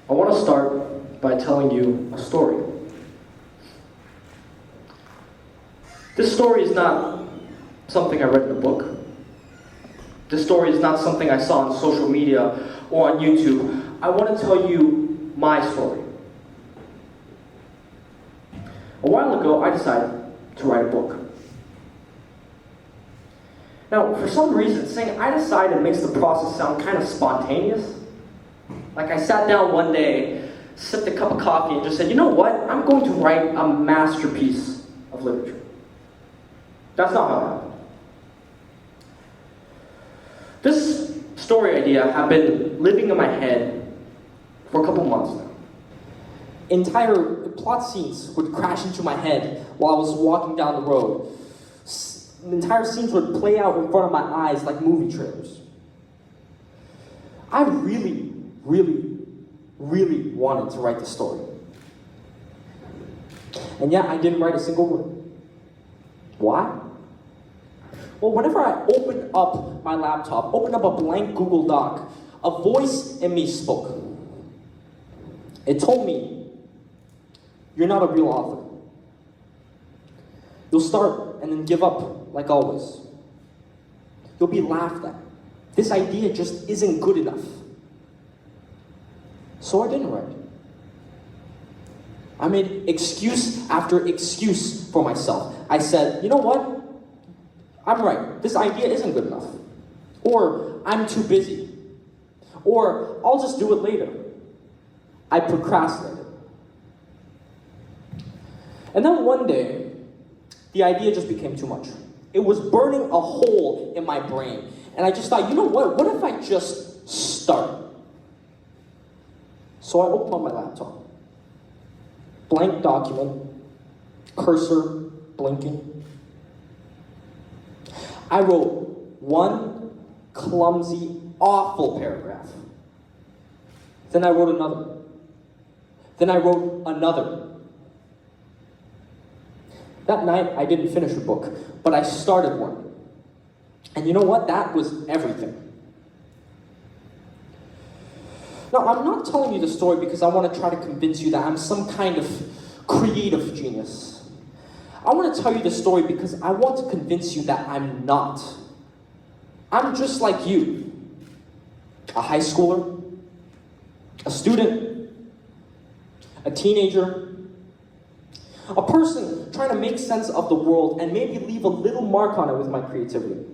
I want to start by telling you a story. This story is not something I read in a book. This story is not something I saw on social media or on YouTube. I want to tell you my story. A while ago, I decided to write a book. Now, for some reason, saying I decided makes the process sound kind of spontaneous. Like I sat down one day, sipped a cup of coffee, and just said, you know what? I'm going to write a masterpiece of literature. That's not how it happened. This story idea had been living in my head for a couple months now. Entire plot scenes would crash into my head while I was walking down the road. Entire scenes would play out in front of my eyes like movie trailers. I really wanted to write the story. And yet I didn't write a single word. Why? Well, whenever I opened up my laptop, opened up a blank Google Doc, a voice in me spoke. It told me, you're not a real author. You'll start and then give up, like always. You'll be laughed at. This idea just isn't good enough. So I didn't write. I made excuse after excuse for myself. I said, you know what? I'm right. This idea isn't good enough. Or, I'm too busy. Or, I'll just do it later. I procrastinated. And then one day, the idea just became too much. It was burning a hole in my brain. And I just thought, you know what? What if I just start? So I opened up my laptop. Blank document, cursor blinking. I wrote one clumsy, awful paragraph. Then I wrote another. Then I wrote another. That night, I didn't finish a book, but I started one. And you know what? That was everything. Now, I'm not telling you the story because I want to try to convince you that I'm some kind of creative genius. I want to tell you the story because I want to convince you that I'm not. I'm just like you. A high schooler, a student, a teenager, a person trying to make sense of the world and maybe leave a little mark on it with my creativity.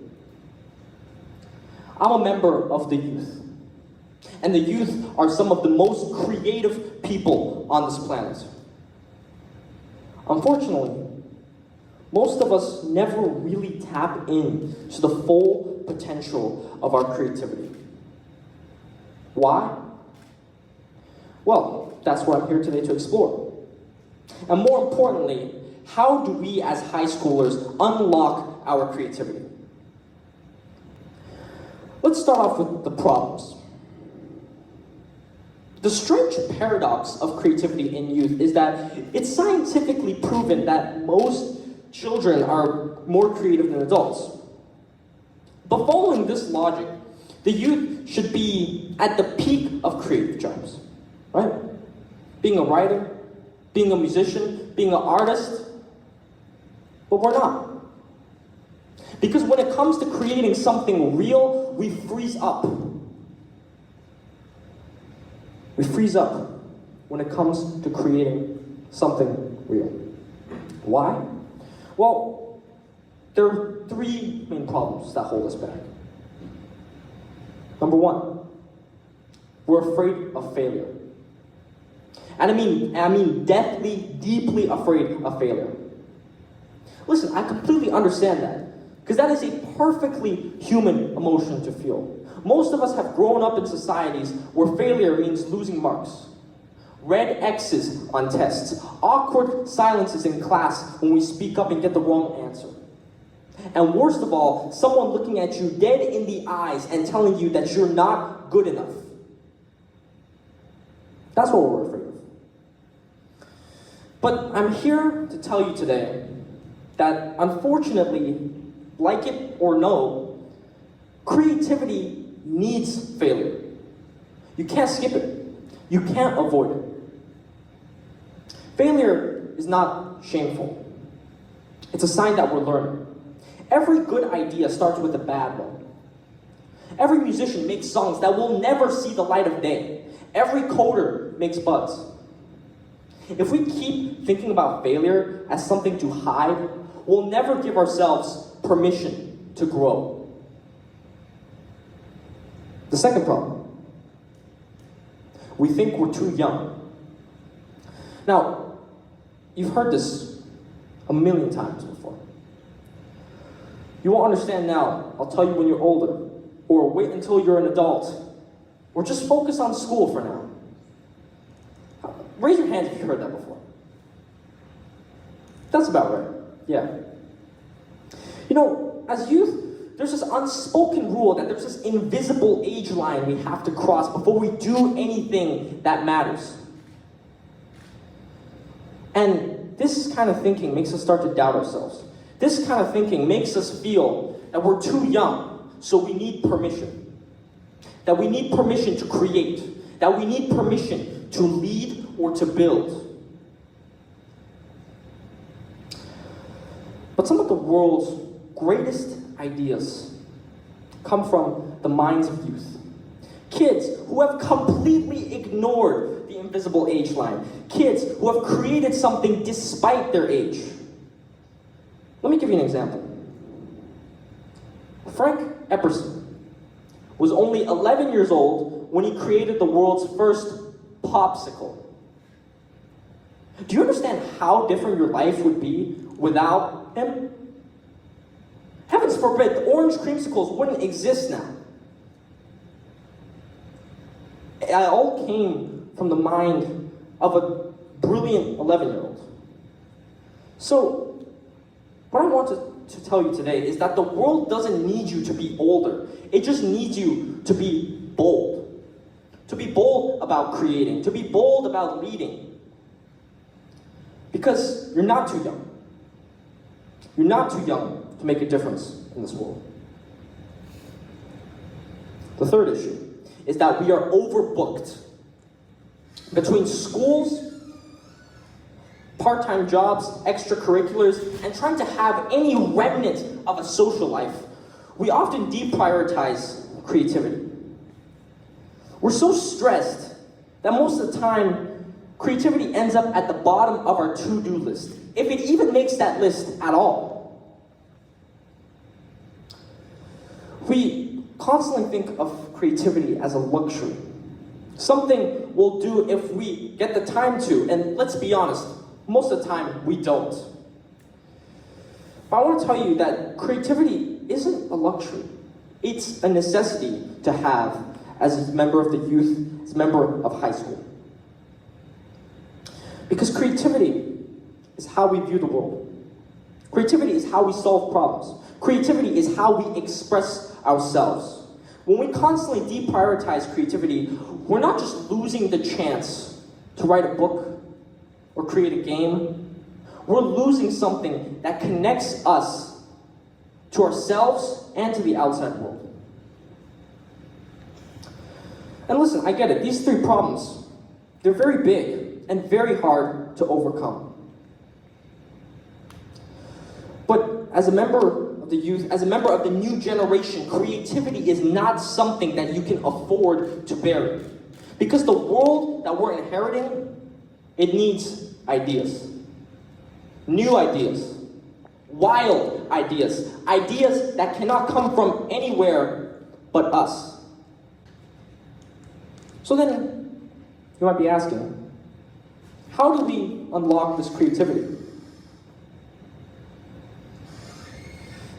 I'm a member of the youth. And the youth are some of the most creative people on this planet. Unfortunately, most of us never really tap into the full potential of our creativity. Why? Well, that's what I'm here today to explore. And more importantly, how do we as high schoolers unlock our creativity? Let's start off with the problems. The strange paradox of creativity in youth is that it's scientifically proven that most children are more creative than adults. But following this logic, the youth should be at the peak of creative jobs, right? Being a writer, being a musician, being an artist, but we're not. Because when it comes to creating something real, we freeze up. We freeze up when it comes to creating something real. Why? Well, there are three main problems that hold us back. Number one, we're afraid of failure. And I mean deathly, deeply afraid of failure. Listen, I completely understand that, because that is a perfectly human emotion to feel. Most of us have grown up in societies where failure means losing marks. Red X's on tests, awkward silences in class when we speak up and get the wrong answer. And worst of all, someone looking at you dead in the eyes and telling you that you're not good enough. That's what we're afraid of. But I'm here to tell you today that unfortunately, like it or no, creativity needs failure. You can't skip it. You can't avoid it. Failure is not shameful. It's a sign that we're learning. Every good idea starts with a bad one. Every musician makes songs that will never see the light of day. Every coder makes bugs. If we keep thinking about failure as something to hide, we'll never give ourselves permission to grow. The second problem, we think we're too young. Now, you've heard this a million times before. You won't understand now. I'll tell you when you're older, or wait until you're an adult, or just focus on school for now. Raise your hands if you've heard that before. That's about right. Yeah. You know, as youth, there's this unspoken rule that there's this invisible age line we have to cross before we do anything that matters. And this kind of thinking makes us start to doubt ourselves. This kind of thinking makes us feel that we're too young, so we need permission. That we need permission to create. That we need permission to lead or to build. But some of the world's greatest ideas come from the minds of youth. Kids who have completely ignored the invisible age line. Kids who have created something despite their age. Let me give you an example. Frank Epperson was only 11 years old when he created the world's first popsicle. Do you understand how different your life would be without him? Heavens forbid, the orange creamsicles wouldn't exist now. It all came from the mind of a brilliant 11-year-old. So, what I want to tell you today is that the world doesn't need you to be older. It just needs you to be bold. To be bold about creating. To be bold about leading. Because you're not too young. You're not too young to make a difference in this world. The third issue is that we are overbooked. Between schools, part-time jobs, extracurriculars, and trying to have any remnant of a social life, we often deprioritize creativity. We're so stressed that most of the time, creativity ends up at the bottom of our to-do list, if it even makes that list at all. We constantly think of creativity as a luxury. Something we'll do if we get the time to, and let's be honest, most of the time we don't. But I want to tell you that creativity isn't a luxury. It's a necessity to have as a member of the youth, as a member of high school. Because creativity is how we view the world. Creativity is how we solve problems. Creativity is how we express ourselves. When we constantly deprioritize creativity, we're not just losing the chance to write a book or create a game. We're losing something that connects us to ourselves and to the outside world. And listen, I get it. These three problems, they're very big and very hard to overcome. But as a member of the youth, as a member of the new generation, creativity is not something that you can afford to bury. Because the world that we're inheriting, it needs ideas. New ideas. Wild ideas. Ideas that cannot come from anywhere but us. So then, you might be asking, how do we unlock this creativity?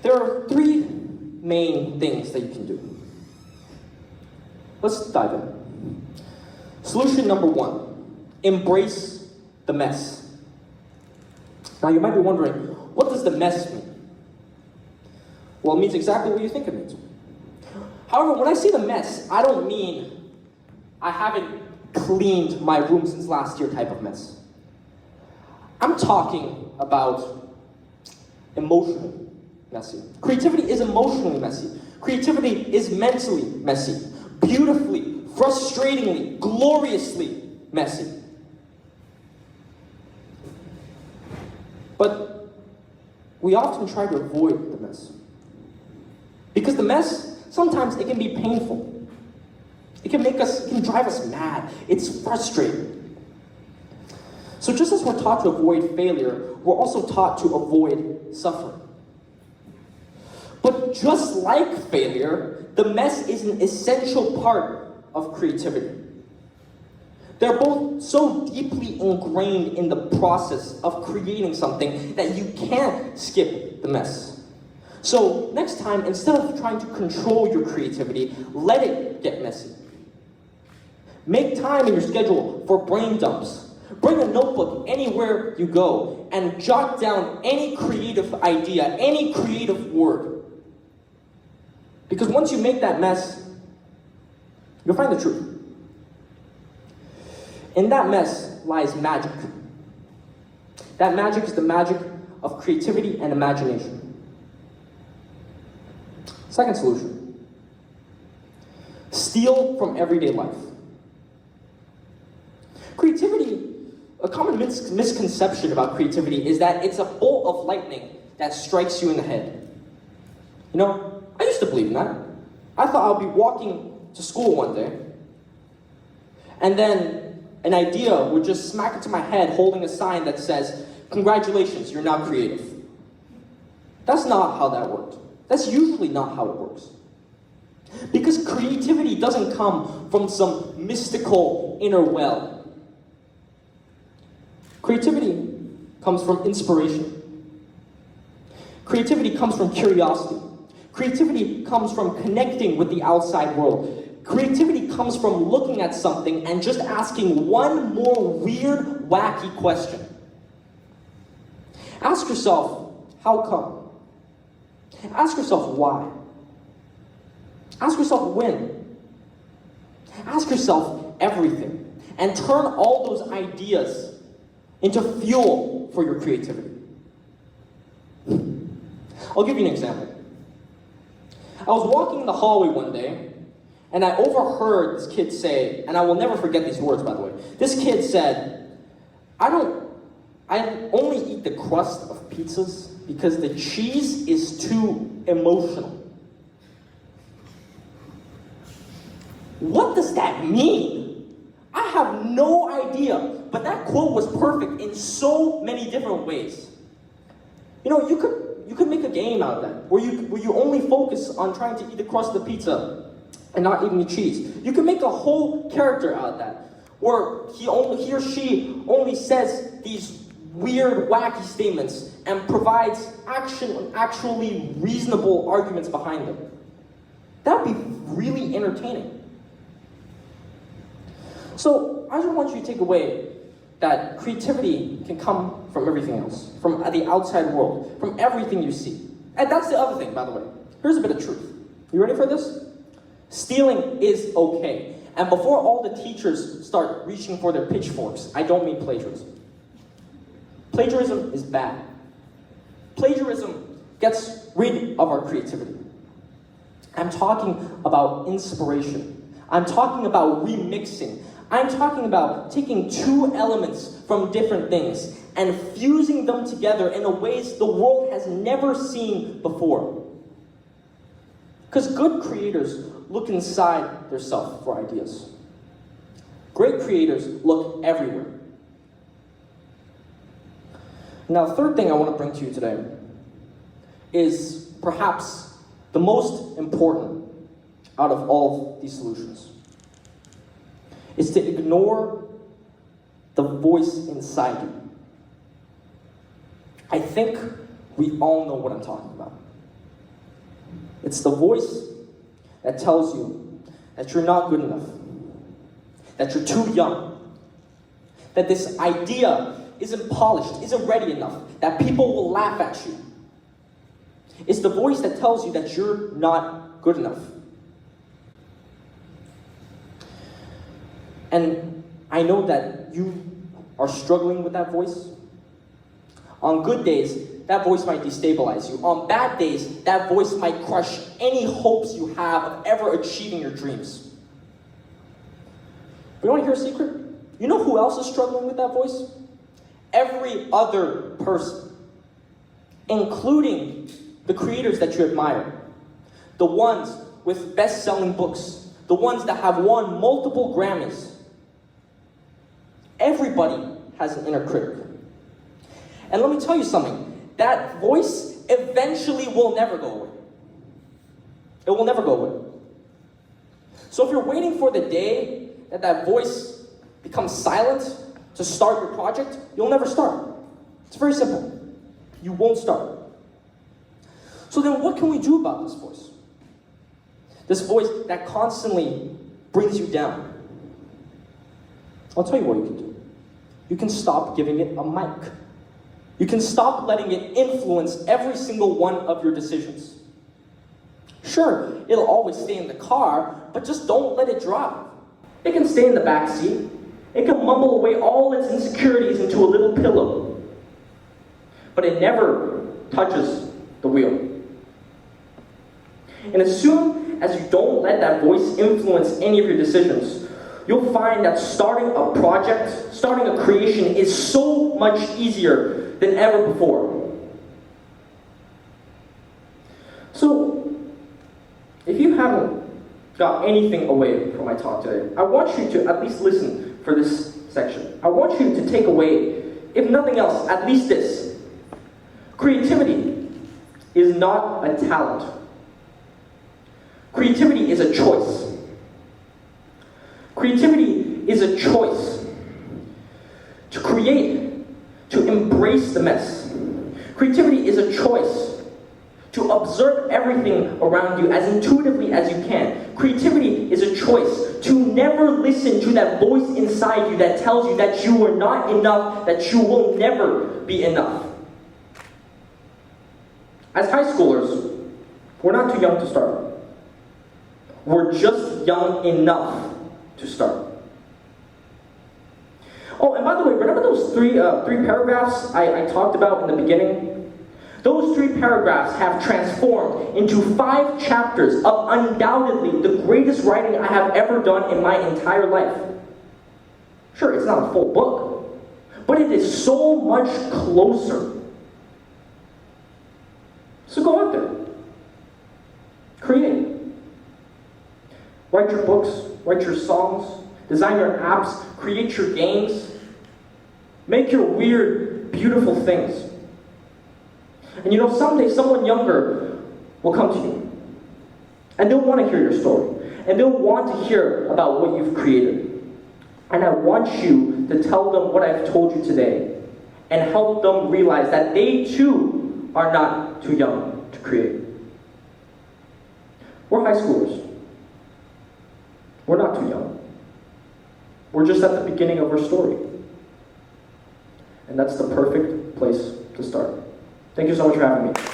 There are three main things that you can do. Let's dive in. Solution number one, embrace the mess. Now you might be wondering, what does the mess mean? Well, it means exactly what you think it means. However, when I say the mess, I don't mean I haven't cleaned my room since last year type of mess. I'm talking about emotionally messy. Creativity is emotionally messy. Creativity is mentally messy. Beautifully, frustratingly, gloriously messy. But we often try to avoid the mess. Because the mess, sometimes it can be painful. It can drive us mad. It's frustrating. So just as we're taught to avoid failure, we're also taught to avoid suffering. But just like failure, the mess is an essential part of creativity. They're both so deeply ingrained in the process of creating something that you can't skip the mess. So next time, instead of trying to control your creativity, let it get messy. Make time in your schedule for brain dumps. Bring a notebook anywhere you go and jot down any creative idea, any creative word. Because once you make that mess, you'll find the truth. In that mess lies magic. That magic is the magic of creativity and imagination. Second solution. Steal from everyday life. Creativity, a common misconception about creativity is that it's a bolt of lightning that strikes you in the head. You know, I used to believe in that. I thought I'd be walking to school one day, and then an idea would just smack into my head holding a sign that says, "Congratulations, you're now creative." That's not how that worked. That's usually not how it works. Because creativity doesn't come from some mystical inner well. Creativity comes from inspiration. Creativity comes from curiosity. Creativity comes from connecting with the outside world. Creativity comes from looking at something and just asking one more weird, wacky question. Ask yourself, how come? Ask yourself why. Ask yourself when. Ask yourself everything. And turn all those ideas into fuel for your creativity. I'll give you an example. I was walking in the hallway one day, and I overheard this kid say, and I will never forget these words, by the way. This kid said, I only eat the crust of pizzas because the cheese is too emotional. What does that mean? I have no idea, but that quote was perfect in so many different ways. You know, you could make a game out of that, where you only focus on trying to eat the crust of the pizza and not eating the cheese. You can make a whole character out of that, where he or she only says these weird, wacky statements and provides actually reasonable arguments behind them. That would be really entertaining. So I just want you to take away that creativity can come from everything else, from the outside world, from everything you see. And that's the other thing, by the way. Here's a bit of truth. You ready for this? Stealing is okay. And before all the teachers start reaching for their pitchforks, I don't mean plagiarism. Plagiarism is bad. Plagiarism gets rid of our creativity. I'm talking about inspiration. I'm talking about remixing. I'm talking about taking two elements from different things and fusing them together in a ways the world has never seen before. Because good creators look inside themselves for ideas. Great creators look everywhere. Now, the third thing I want to bring to you today is perhaps the most important out of all of these solutions. Is to ignore the voice inside you. I think we all know what I'm talking about. It's the voice that tells you that you're not good enough, that you're too young, that this idea isn't polished, isn't ready enough, that people will laugh at you. It's the voice that tells you that you're not good enough. And I know that you are struggling with that voice. On good days, that voice might destabilize you. On bad days, that voice might crush any hopes you have of ever achieving your dreams. you want to hear a secret? You know who else is struggling with that voice? Every other person, including the creators that you admire, the ones with best-selling books, the ones that have won multiple Grammys. Everybody has an inner critic. And let me tell you something, that voice eventually will never go away. It will never go away. So if you're waiting for the day that that voice becomes silent to start your project, you'll never start. It's very simple. You won't start. So then what can we do about this voice? This voice that constantly brings you down. I'll tell you what you can do. You can stop giving it a mic. You can stop letting it influence every single one of your decisions. Sure, it'll always stay in the car, but just don't let it drive. It can stay in the back seat. It can mumble away all its insecurities into a little pillow. But it never touches the wheel. And as soon as you don't let that voice influence any of your decisions, you'll find that starting a project, starting a creation is so much easier than ever before. So, if you haven't got anything away from my talk today, I want you to at least listen for this section. I want you to take away, if nothing else, at least this. Creativity is not a talent. Creativity is a choice. Creativity is a choice to create, to embrace the mess. Creativity is a choice to observe everything around you as intuitively as you can. Creativity is a choice to never listen to that voice inside you that tells you that you are not enough, that you will never be enough. As high schoolers, we're not too young to start. We're just young enough to start. Oh, and by the way, remember those three paragraphs I talked about in the beginning? Those 3 paragraphs have transformed into 5 chapters of undoubtedly the greatest writing I have ever done in my entire life. Sure, it's not a full book, but it is so much closer. So go out there. Create. Write your books, write your songs, design your apps, create your games. Make your weird, beautiful things. And you know, someday someone younger will come to you. And they'll want to hear your story. And they'll want to hear about what you've created. And I want you to tell them what I've told you today. And help them realize that they too are not too young to create. We're high schoolers. We're not too young. We're just at the beginning of our story. And that's the perfect place to start. Thank you so much for having me.